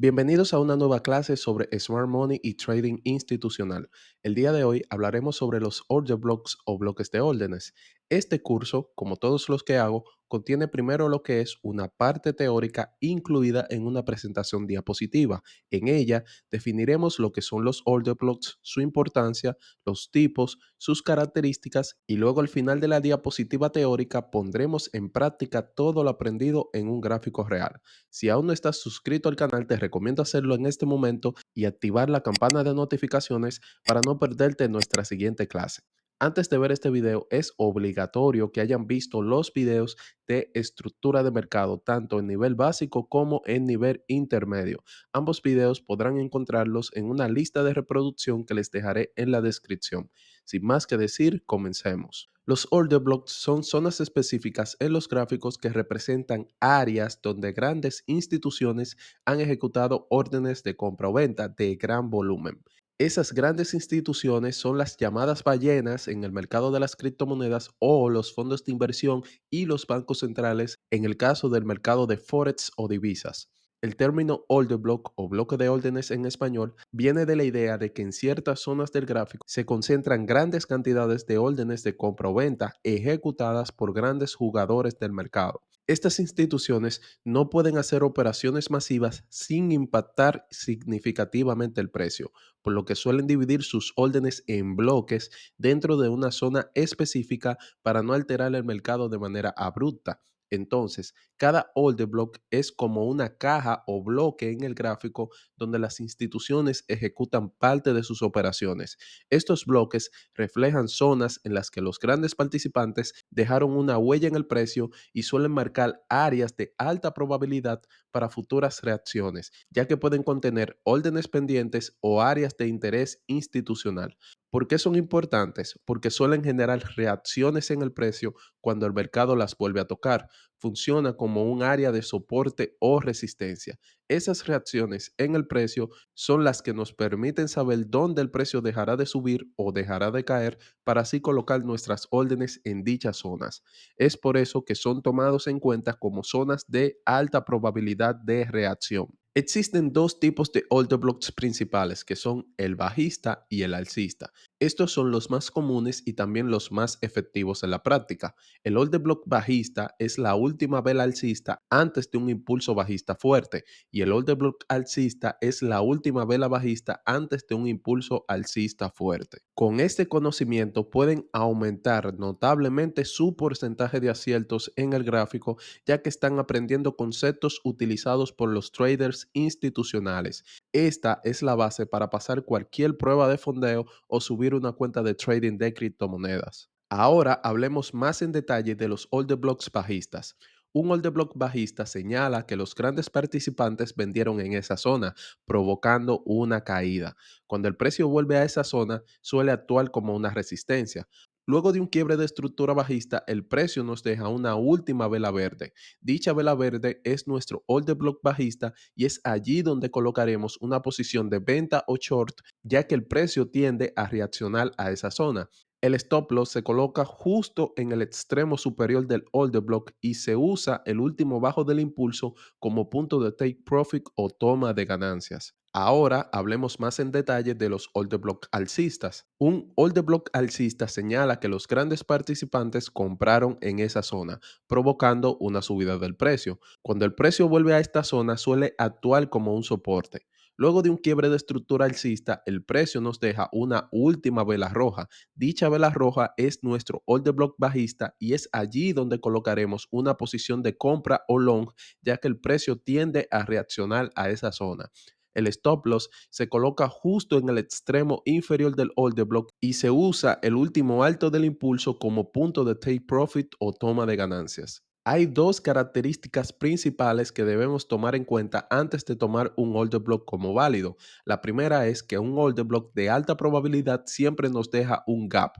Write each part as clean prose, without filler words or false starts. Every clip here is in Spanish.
Bienvenidos a una nueva clase sobre Smart Money y Trading Institucional. El día de hoy hablaremos sobre los order blocks o bloques de órdenes. Este curso, como todos los que hago, contiene primero lo que es una parte teórica incluida en una presentación diapositiva. En ella definiremos lo que son los order blocks, su importancia, los tipos, sus características y luego al final de la diapositiva teórica pondremos en práctica todo lo aprendido en un gráfico real. Si aún no estás suscrito al canal, te recomiendo hacerlo en este momento y activar la campana de notificaciones para no perderte nuestra siguiente clase. Antes de ver este video, es obligatorio que hayan visto los videos de estructura de mercado, tanto en nivel básico como en nivel intermedio. Ambos videos podrán encontrarlos en una lista de reproducción que les dejaré en la descripción. Sin más que decir, comencemos. Los order blocks son zonas específicas en los gráficos que representan áreas donde grandes instituciones han ejecutado órdenes de compra o venta de gran volumen. Esas grandes instituciones son las llamadas ballenas en el mercado de las criptomonedas o los fondos de inversión y los bancos centrales en el caso del mercado de Forex o divisas. El término order block o bloque de órdenes en español viene de la idea de que en ciertas zonas del gráfico se concentran grandes cantidades de órdenes de compra o venta ejecutadas por grandes jugadores del mercado. Estas instituciones no pueden hacer operaciones masivas sin impactar significativamente el precio, por lo que suelen dividir sus órdenes en bloques dentro de una zona específica para no alterar el mercado de manera abrupta. Entonces, cada order block es como una caja o bloque en el gráfico donde las instituciones ejecutan parte de sus operaciones. Estos bloques reflejan zonas en las que los grandes participantes dejaron una huella en el precio y suelen marcar áreas de alta probabilidad para futuras reacciones, ya que pueden contener órdenes pendientes o áreas de interés institucional. ¿Por qué son importantes? Porque suelen generar reacciones en el precio cuando el mercado las vuelve a tocar. Funciona como un área de soporte o resistencia. Esas reacciones en el precio son las que nos permiten saber dónde el precio dejará de subir o dejará de caer para así colocar nuestras órdenes en dichas zonas. Es por eso que son tomados en cuenta como zonas de alta probabilidad de reacción. Existen dos tipos de order blocks principales, que son el bajista y el alcista. Estos son los más comunes y también los más efectivos en la práctica. El order block bajista es la última vela alcista antes de un impulso bajista fuerte y el order block alcista es la última vela bajista antes de un impulso alcista fuerte. Con este conocimiento pueden aumentar notablemente su porcentaje de aciertos en el gráfico, ya que están aprendiendo conceptos utilizados por los traders institucionales. Esta es la base para pasar cualquier prueba de fondeo o subir una cuenta de trading de criptomonedas. Ahora hablemos más en detalle de los order blocks bajistas. Un order block bajista señala que los grandes participantes vendieron en esa zona, provocando una caída. Cuando el precio vuelve a esa zona, suele actuar como una resistencia. Luego de un quiebre de estructura bajista, el precio nos deja una última vela verde. Dicha vela verde es nuestro order block bajista y es allí donde colocaremos una posición de venta o short, ya que el precio tiende a reaccionar a esa zona. El stop loss se coloca justo en el extremo superior del order block y se usa el último bajo del impulso como punto de take profit o toma de ganancias. Ahora hablemos más en detalle de los order block alcistas. Un order block alcista señala que los grandes participantes compraron en esa zona, provocando una subida del precio. Cuando el precio vuelve a esta zona, suele actuar como un soporte. Luego de un quiebre de estructura alcista, el precio nos deja una última vela roja. Dicha vela roja es nuestro order block bajista y es allí donde colocaremos una posición de compra o long, ya que el precio tiende a reaccionar a esa zona. El stop loss se coloca justo en el extremo inferior del order block y se usa el último alto del impulso como punto de take profit o toma de ganancias. Hay dos características principales que debemos tomar en cuenta antes de tomar un order block como válido. La primera es que un order block de alta probabilidad siempre nos deja un gap.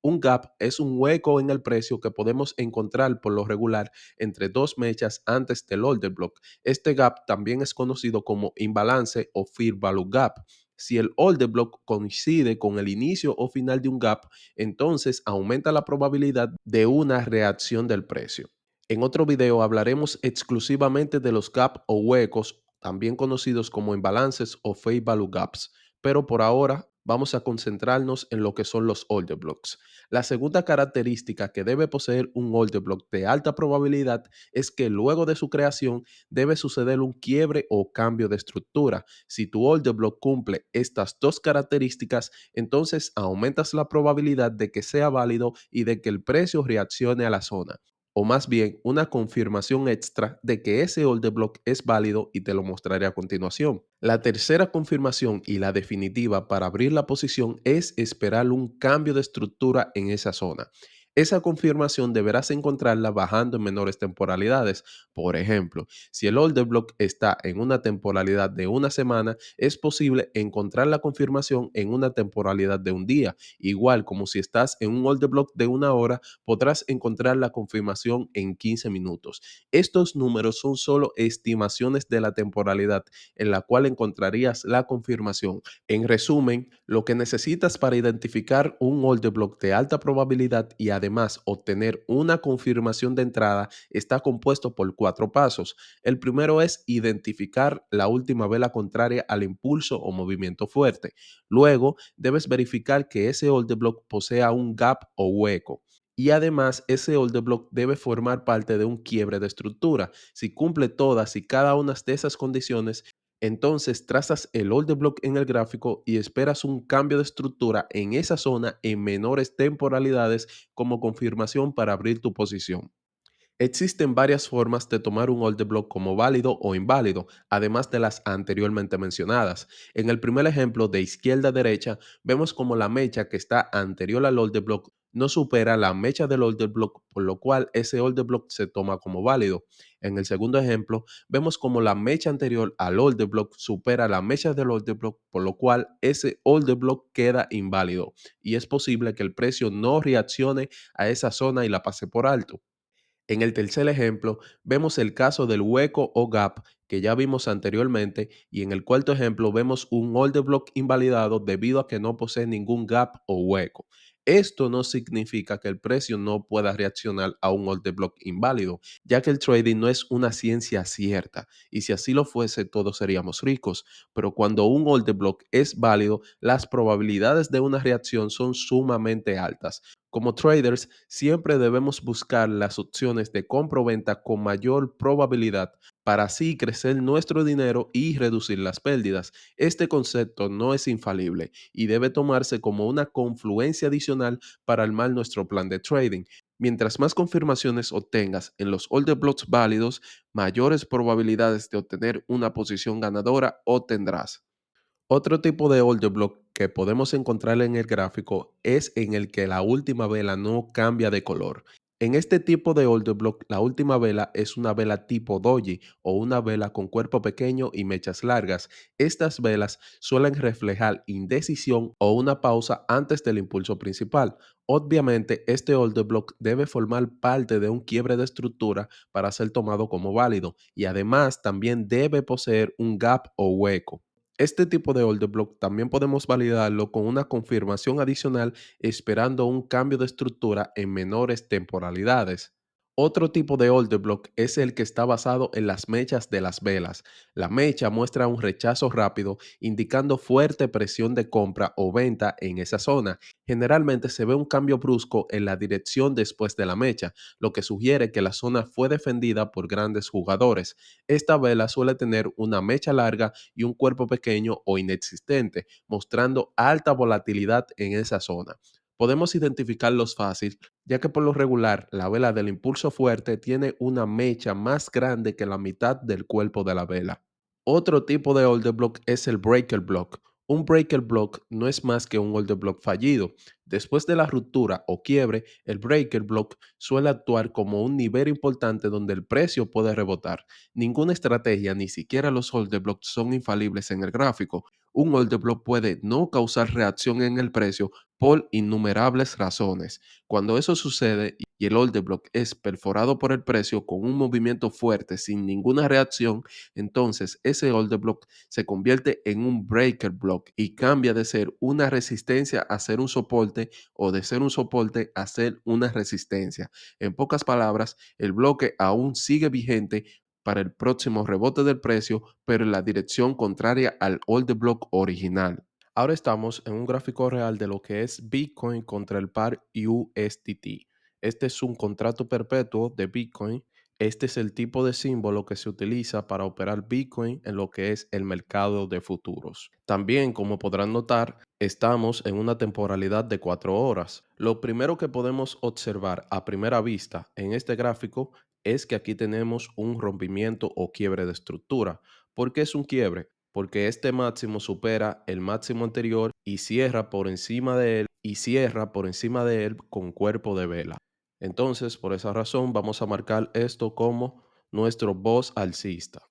Un gap es un hueco en el precio que podemos encontrar por lo regular entre dos mechas antes del order block. Este gap también es conocido como imbalance o fair value gap. Si el order block coincide con el inicio o final de un gap, entonces aumenta la probabilidad de una reacción del precio. En otro video hablaremos exclusivamente de los gap o huecos también conocidos como imbalances o face value gaps, pero por ahora vamos a concentrarnos en lo que son los order blocks. La segunda característica que debe poseer un order block de alta probabilidad es que luego de su creación debe suceder un quiebre o cambio de estructura. Si tu order block cumple estas dos características, entonces aumentas la probabilidad de que sea válido y de que el precio reaccione a la zona, o más bien una confirmación extra de que ese order block es válido, y te lo mostraré a continuación. La tercera confirmación y la definitiva para abrir la posición es esperar un cambio de estructura en esa zona. Esa confirmación deberás encontrarla bajando en menores temporalidades. Por ejemplo, si el order block está en una temporalidad de una semana, es posible encontrar la confirmación en una temporalidad de un día. Igual como si estás en un order block de una hora, podrás encontrar la confirmación en 15 minutos. Estos números son solo estimaciones de la temporalidad en la cual encontrarías la confirmación. En resumen, lo que necesitas para identificar un order block de alta probabilidad y además obtener una confirmación de entrada está compuesto por cuatro pasos. El primero es identificar la última vela contraria al impulso o movimiento fuerte. Luego, debes verificar que ese order block posea un gap o hueco. Y además, ese order block debe formar parte de un quiebre de estructura. Si cumple todas y cada una de esas condiciones, entonces trazas el order block en el gráfico y esperas un cambio de estructura en esa zona en menores temporalidades como confirmación para abrir tu posición. Existen varias formas de tomar un order block como válido o inválido, además de las anteriormente mencionadas. En el primer ejemplo, de izquierda a derecha, vemos como la mecha que está anterior al order block no supera la mecha del order block, por lo cual ese order block se toma como válido. En el segundo ejemplo, vemos como la mecha anterior al order block supera la mecha del order block, por lo cual ese order block queda inválido y es posible que el precio no reaccione a esa zona y la pase por alto. En el tercer ejemplo, vemos el caso del hueco o gap que ya vimos anteriormente, y en el cuarto ejemplo vemos un order block invalidado debido a que no posee ningún gap o hueco. Esto no significa que el precio no pueda reaccionar a un order block inválido, ya que el trading no es una ciencia cierta, y si así lo fuese todos seríamos ricos, pero cuando un order block es válido, las probabilidades de una reacción son sumamente altas. Como traders, siempre debemos buscar las opciones de compra-venta con mayor probabilidad para así crecer nuestro dinero y reducir las pérdidas. Este concepto no es infalible y debe tomarse como una confluencia adicional para armar nuestro plan de trading. Mientras más confirmaciones obtengas en los order blocks válidos, mayores probabilidades de obtener una posición ganadora obtendrás. Otro tipo de order block que podemos encontrar en el gráfico es en el que la última vela no cambia de color. En este tipo de order block, la última vela es una vela tipo doji o una vela con cuerpo pequeño y mechas largas. Estas velas suelen reflejar indecisión o una pausa antes del impulso principal. Obviamente, este order block debe formar parte de un quiebre de estructura para ser tomado como válido, y además también debe poseer un gap o hueco. Este tipo de order block también podemos validarlo con una confirmación adicional esperando un cambio de estructura en menores temporalidades. Otro tipo de order block es el que está basado en las mechas de las velas. La mecha muestra un rechazo rápido indicando fuerte presión de compra o venta en esa zona. Generalmente se ve un cambio brusco en la dirección después de la mecha, lo que sugiere que la zona fue defendida por grandes jugadores. Esta vela suele tener una mecha larga y un cuerpo pequeño o inexistente, mostrando alta volatilidad en esa zona. Podemos identificarlos fácil, ya que por lo regular la vela del impulso fuerte tiene una mecha más grande que la mitad del cuerpo de la vela. Otro tipo de order block es el breaker block. Un breaker block no es más que un order block fallido. Después de la ruptura o quiebre, el breaker block suele actuar como un nivel importante donde el precio puede rebotar. Ninguna estrategia, ni siquiera los order blocks, son infalibles en el gráfico. Un order block puede no causar reacción en el precio por innumerables razones. Cuando eso sucede y el order block es perforado por el precio con un movimiento fuerte sin ninguna reacción, entonces ese order block se convierte en un breaker block y cambia de ser una resistencia a ser un soporte, o de ser un soporte a ser una resistencia. En pocas palabras, el bloque aún sigue vigente, para el próximo rebote del precio, pero en la dirección contraria al order block original. Ahora estamos en un gráfico real de lo que es Bitcoin contra el par USDT. Este es un contrato perpetuo de Bitcoin. Este es el tipo de símbolo que se utiliza para operar Bitcoin en lo que es el mercado de futuros. También, como podrán notar, estamos en una temporalidad de 4 horas. Lo primero que podemos observar a primera vista en este gráfico es que aquí tenemos un rompimiento o quiebre de estructura. ¿Por qué es un quiebre? Porque este máximo supera el máximo anterior y cierra por encima de él con cuerpo de vela. Entonces, por esa razón, vamos a marcar esto como nuestro boss alcista.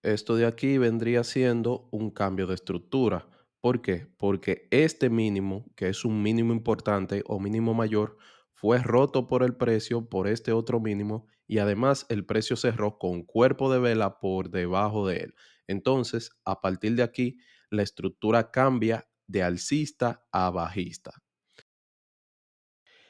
Esto de aquí vendría siendo un cambio de estructura. ¿Por qué? Porque este mínimo, que es un mínimo importante o mínimo mayor, fue roto por el precio por este otro mínimo y además el precio cerró con cuerpo de vela por debajo de él. Entonces, a partir de aquí, la estructura cambia de alcista a bajista.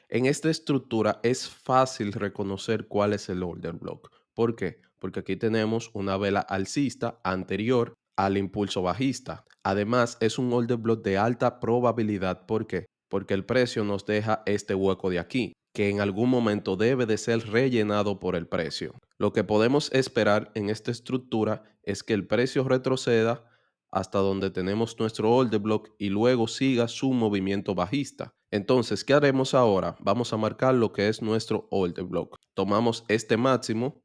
En esta estructura es fácil reconocer cuál es el order block. ¿Por qué? Porque aquí tenemos una vela alcista anterior al impulso bajista. Además, es un order block de alta probabilidad. ¿Por qué? Porque el precio nos deja este hueco de aquí, que en algún momento debe de ser rellenado por el precio. Lo que podemos esperar en esta estructura es que el precio retroceda hasta donde tenemos nuestro order block y luego siga su movimiento bajista. Entonces, ¿qué haremos ahora? Vamos a marcar lo que es nuestro order block. Tomamos este máximo,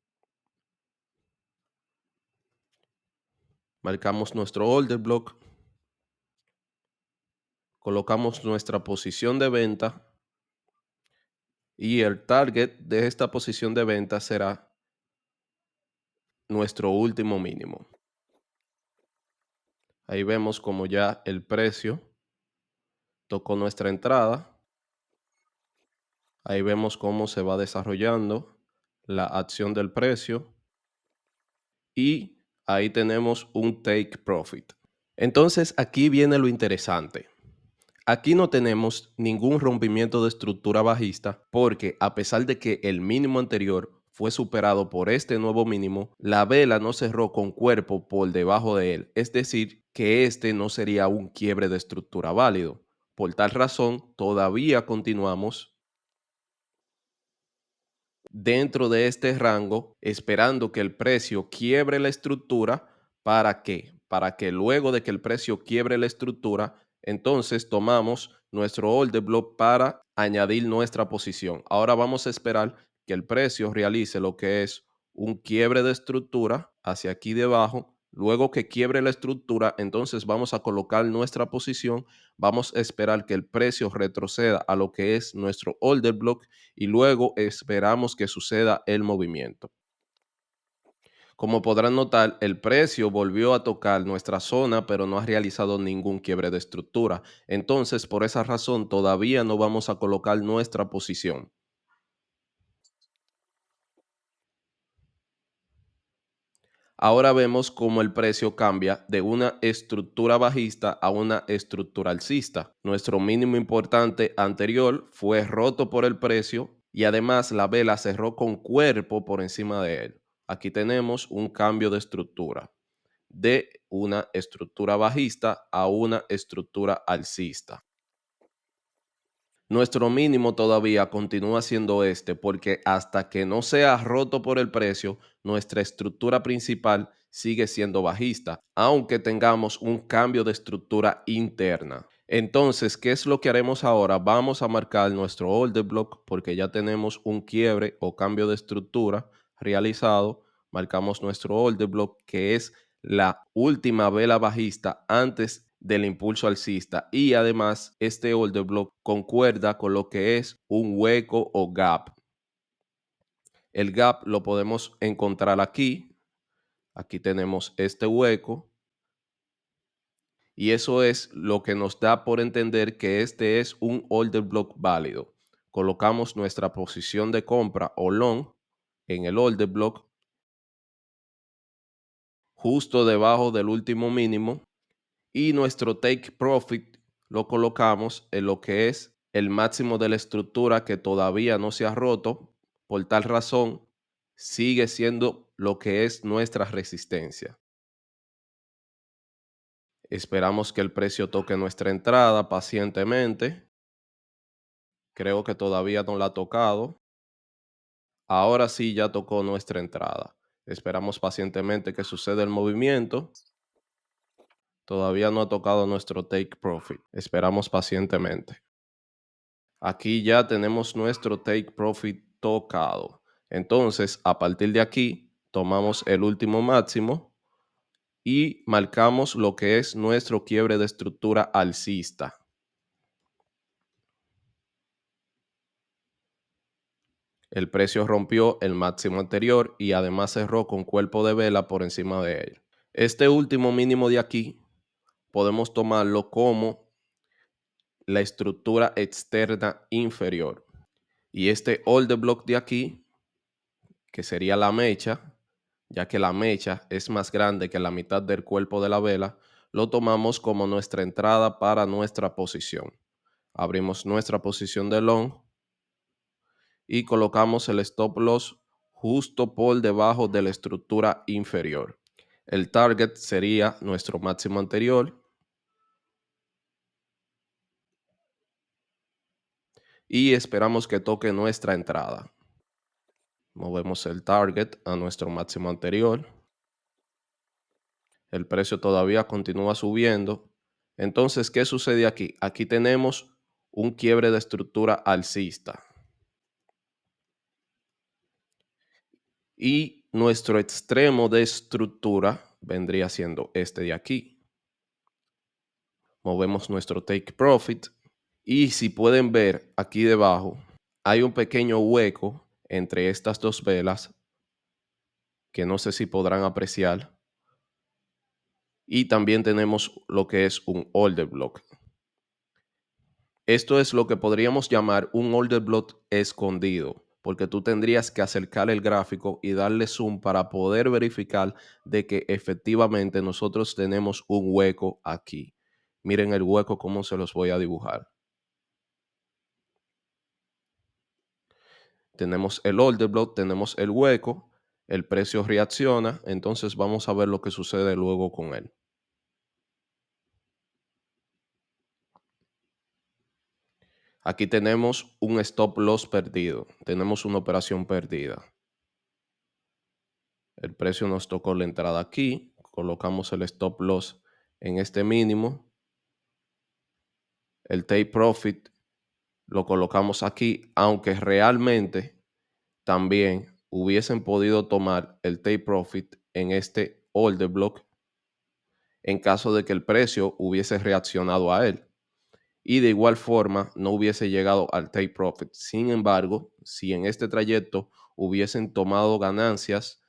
marcamos nuestro order block, colocamos nuestra posición de venta y el target de esta posición de venta será nuestro último mínimo. Ahí vemos como ya el precio tocó nuestra entrada. Ahí vemos cómo se va desarrollando la acción del precio y ahí tenemos un take profit. Entonces aquí viene lo interesante. Aquí no tenemos ningún rompimiento de estructura bajista porque a pesar de que el mínimo anterior fue superado por este nuevo mínimo, la vela no cerró con cuerpo por debajo de él, es decir, que este no sería un quiebre de estructura válido. Por tal razón, todavía continuamos dentro de este rango, esperando que el precio quiebre la estructura. ¿Para qué? Para que luego de que el precio quiebre la estructura, entonces tomamos nuestro order block para añadir nuestra posición. Ahora vamos a esperar que el precio realice lo que es un quiebre de estructura hacia aquí debajo. Luego que quiebre la estructura, entonces vamos a colocar nuestra posición. Vamos a esperar que el precio retroceda a lo que es nuestro order block y luego esperamos que suceda el movimiento. Como podrán notar, el precio volvió a tocar nuestra zona, pero no ha realizado ningún quiebre de estructura. Entonces, por esa razón, todavía no vamos a colocar nuestra posición. Ahora vemos cómo el precio cambia de una estructura bajista a una estructura alcista. Nuestro mínimo importante anterior fue roto por el precio y además la vela cerró con cuerpo por encima de él. Aquí tenemos un cambio de estructura, de una estructura bajista a una estructura alcista. Nuestro mínimo todavía continúa siendo este porque hasta que no sea roto por el precio, nuestra estructura principal sigue siendo bajista, aunque tengamos un cambio de estructura interna. Entonces, ¿qué es lo que haremos ahora? Vamos a marcar nuestro order block porque ya tenemos un quiebre o cambio de estructura realizado. Marcamos nuestro order block que es la última vela bajista antes del impulso alcista y además este order block concuerda con lo que es un hueco o gap. El gap lo podemos encontrar aquí. Aquí tenemos este hueco y eso es lo que nos da por entender que este es un order block válido. Colocamos nuestra posición de compra o long en el order block justo debajo del último mínimo y nuestro take profit lo colocamos en lo que es el máximo de la estructura que todavía no se ha roto. Por tal razón, sigue siendo lo que es nuestra resistencia. Esperamos que el precio toque nuestra entrada pacientemente. Creo que todavía no la ha tocado. Ahora sí ya tocó nuestra entrada. Esperamos pacientemente que suceda el movimiento. Todavía no ha tocado nuestro take profit. Esperamos pacientemente. Aquí ya tenemos nuestro take profit tocado. Entonces, a partir de aquí, tomamos el último máximo y marcamos lo que es nuestro quiebre de estructura alcista. El precio rompió el máximo anterior y además cerró con cuerpo de vela por encima de él. Este último mínimo de aquí podemos tomarlo como la estructura externa inferior. Y este order block de aquí, que sería la mecha, ya que la mecha es más grande que la mitad del cuerpo de la vela, lo tomamos como nuestra entrada para nuestra posición. Abrimos nuestra posición de long y colocamos el stop loss justo por debajo de la estructura inferior. El target sería nuestro máximo anterior y esperamos que toque nuestra entrada. Movemos el target a nuestro máximo anterior. El precio todavía continúa subiendo. Entonces, ¿qué sucede aquí? Aquí tenemos un quiebre de estructura alcista. Y nuestro extremo de estructura vendría siendo este de aquí. Movemos nuestro take profit. Y si pueden ver aquí debajo, hay un pequeño hueco entre estas dos velas que no sé si podrán apreciar. Y también tenemos lo que es un order block. Esto es lo que podríamos llamar un order block escondido, porque tú tendrías que acercar el gráfico y darle zoom para poder verificar de que efectivamente nosotros tenemos un hueco aquí. Miren el hueco, cómo se los voy a dibujar. Tenemos el order block, tenemos el hueco, el precio reacciona, entonces vamos a ver lo que sucede luego con él. Aquí tenemos un stop loss perdido, tenemos una operación perdida. El precio nos tocó la entrada aquí, colocamos el stop loss en este mínimo, el take profit lo colocamos aquí, aunque realmente también hubiesen podido tomar el take profit en este order block en caso de que el precio hubiese reaccionado a él y de igual forma no hubiese llegado al take profit. Sin embargo, si en este trayecto hubiesen tomado ganancias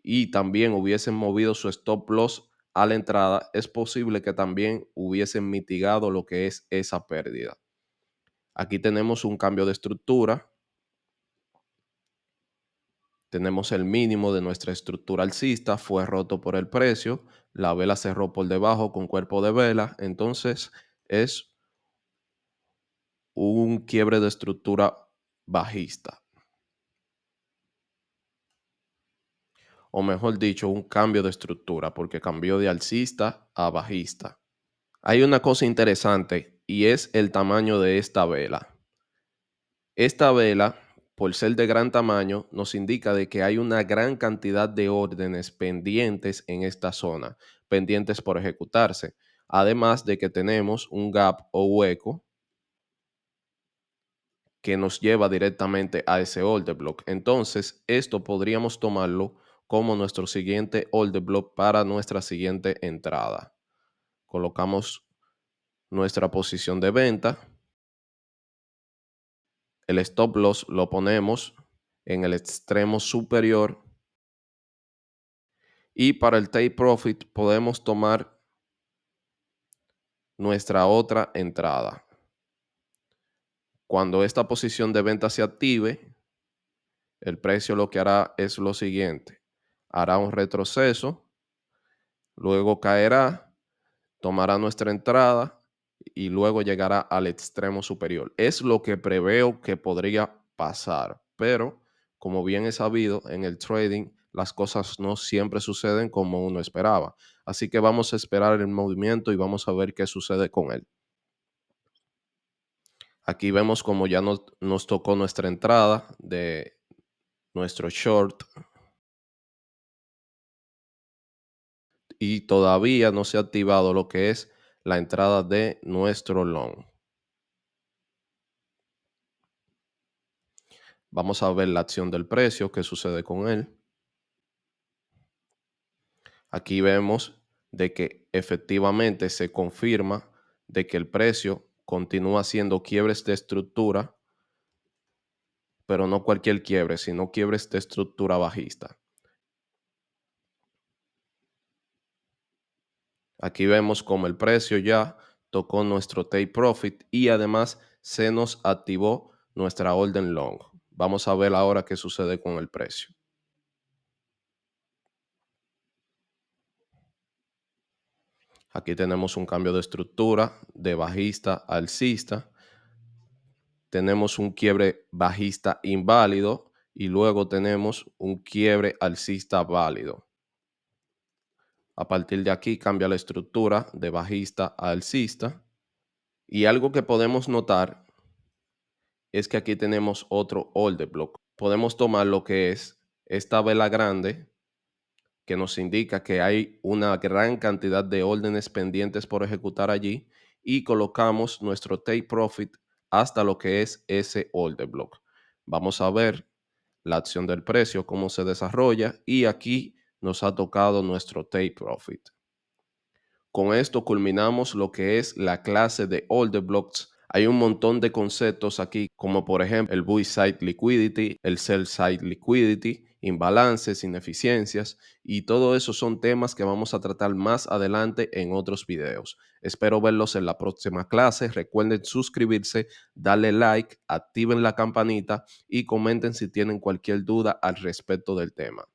y también hubiesen movido su stop loss a la entrada, es posible que también hubiesen mitigado lo que es esa pérdida. Aquí tenemos un cambio de estructura. Tenemos el mínimo de nuestra estructura alcista, fue roto por el precio, la vela cerró por debajo con cuerpo de vela, entonces es un quiebre de estructura bajista. O mejor dicho, un cambio de estructura, porque cambió de alcista a bajista. Hay una cosa interesante y es el tamaño de esta vela. Esta vela, por ser de gran tamaño, nos indica de que hay una gran cantidad de órdenes pendientes en esta zona, pendientes por ejecutarse. Además de que tenemos un gap o hueco que nos lleva directamente a ese order block. Entonces, esto podríamos tomarlo como nuestro siguiente order block para nuestra siguiente entrada. Colocamos nuestra posición de venta. El stop loss lo ponemos en el extremo superior. Y para el take profit podemos tomar nuestra otra entrada. Cuando esta posición de venta se active, el precio lo que hará es lo siguiente. Hará un retroceso, luego caerá, tomará nuestra entrada y luego llegará al extremo superior. Es lo que preveo que podría pasar, pero Como bien es sabido, en el trading las cosas no siempre suceden como uno esperaba. Así que vamos a esperar el movimiento y vamos a ver qué sucede con él. Aquí vemos como ya nos tocó nuestra entrada de nuestro short y todavía no se ha activado lo que es la entrada de nuestro long. Vamos a ver la acción del precio, qué sucede con él. Aquí vemos de que efectivamente se confirma de que el precio continúa haciendo quiebres de estructura, pero no cualquier quiebre, sino quiebres de estructura bajista. Aquí vemos como el precio ya tocó nuestro take profit y además se nos activó nuestra orden long. Vamos a ver ahora qué sucede con el precio. Aquí tenemos un cambio de estructura de bajista a alcista. Tenemos un quiebre bajista inválido y luego tenemos un quiebre alcista válido. A partir de aquí cambia la estructura de bajista a alcista. Y algo que podemos notar es que aquí tenemos otro order block. Podemos tomar lo que es esta vela grande que nos indica que hay una gran cantidad de órdenes pendientes por ejecutar allí y colocamos nuestro take profit hasta lo que es ese order block. Vamos a ver la acción del precio, cómo se desarrolla y aquí nos ha tocado nuestro take profit. Con esto culminamos lo que es la clase de order blocks. Hay un montón de conceptos aquí, como por ejemplo el buy side liquidity, el sell side liquidity, imbalances, ineficiencias, y todo eso son temas que vamos a tratar más adelante en otros videos. Espero verlos en la próxima clase. Recuerden suscribirse, darle like, activen la campanita y comenten si tienen cualquier duda al respecto del tema.